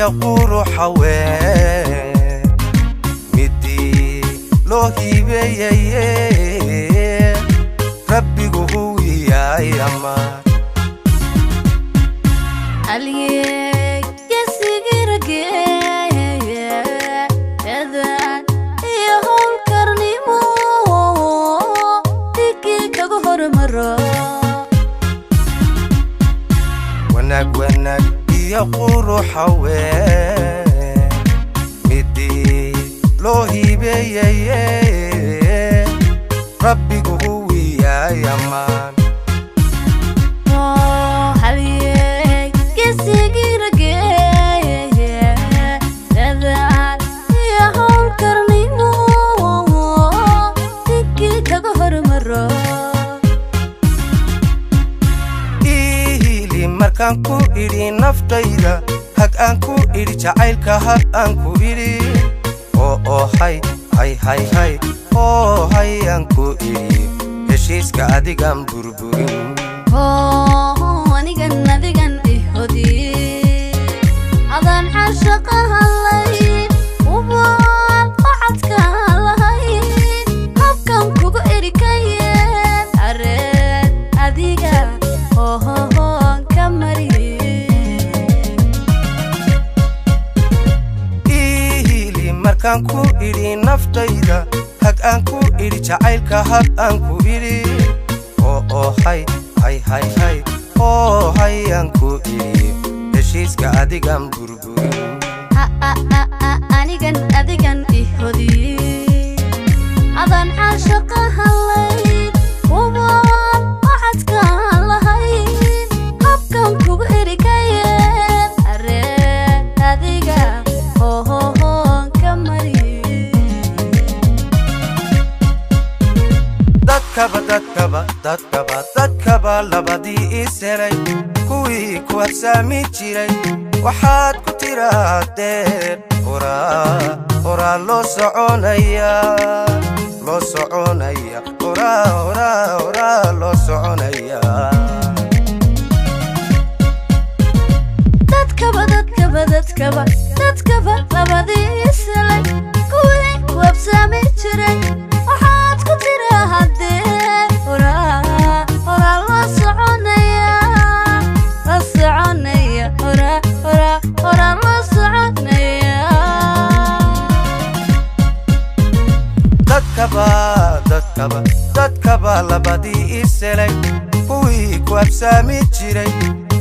يقول حوين مدي لوهي بيي ربي قوي يا يما عليك يسيرك هذا يهون كرنيمو تيجي كجهر مرة ونك يقول حوين مدي لوهي بيي ربي قوي يا يمان عليك يسيرك هذا يهون كرنيمو تيجي كجهر مرة markaan ku idhi naftayda hag aan ku idhi jacaylka hag aan ku idhi hay aan ku idhi heshiiska adigan burburin anigan ihodi adaan caashaqa halayn ubaan waxadka lahayn habkan kugu erikayeen areen adiga markaan ku idhi naftayda hag aan ku idhi jacaylka hag aan ku idhi hay aan ku idhi heshiiska adigan burburin anigan ihodi adaan caashaqa halayn ubaan waxadka lahayn habkan kugu erikayeen areen adiga dadkaba labadii iselay kuwii ku habsaami jiray waxaad ku tirahdeen horaa loo soconaya loo soconaya horaa loo soconaya dadkaba labadii iselay kuwii ku habsaami jiray waxaad ku tirahdeen horaa loo soconaya loo soconaya horaa loo soconaya dadkaba labadii iselay kuwii ku habsaami jiray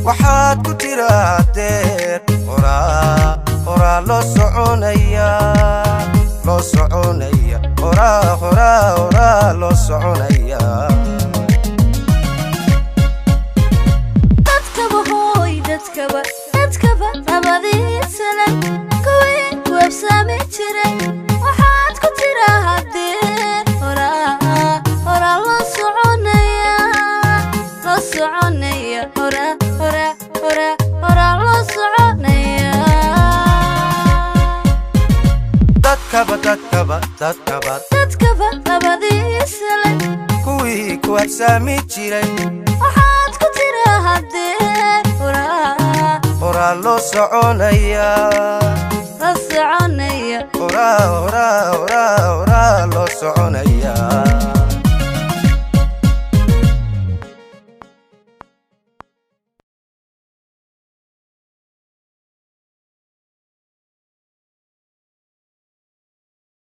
waxaad ku tirahdeen horaa loo soconaya loo soconaya horaa loo soconaya dadkaba labadii iselay kuwii ku habsaami jiray waxaad ku tirahdeen horaa loo soconaya loo soconaya horaa loo soconaya dadkaba labadii iselay kuwii ku habsaami jiray waxaad ku tirahdeen horaa loo soconaya loo soconaya horaa loo soconaya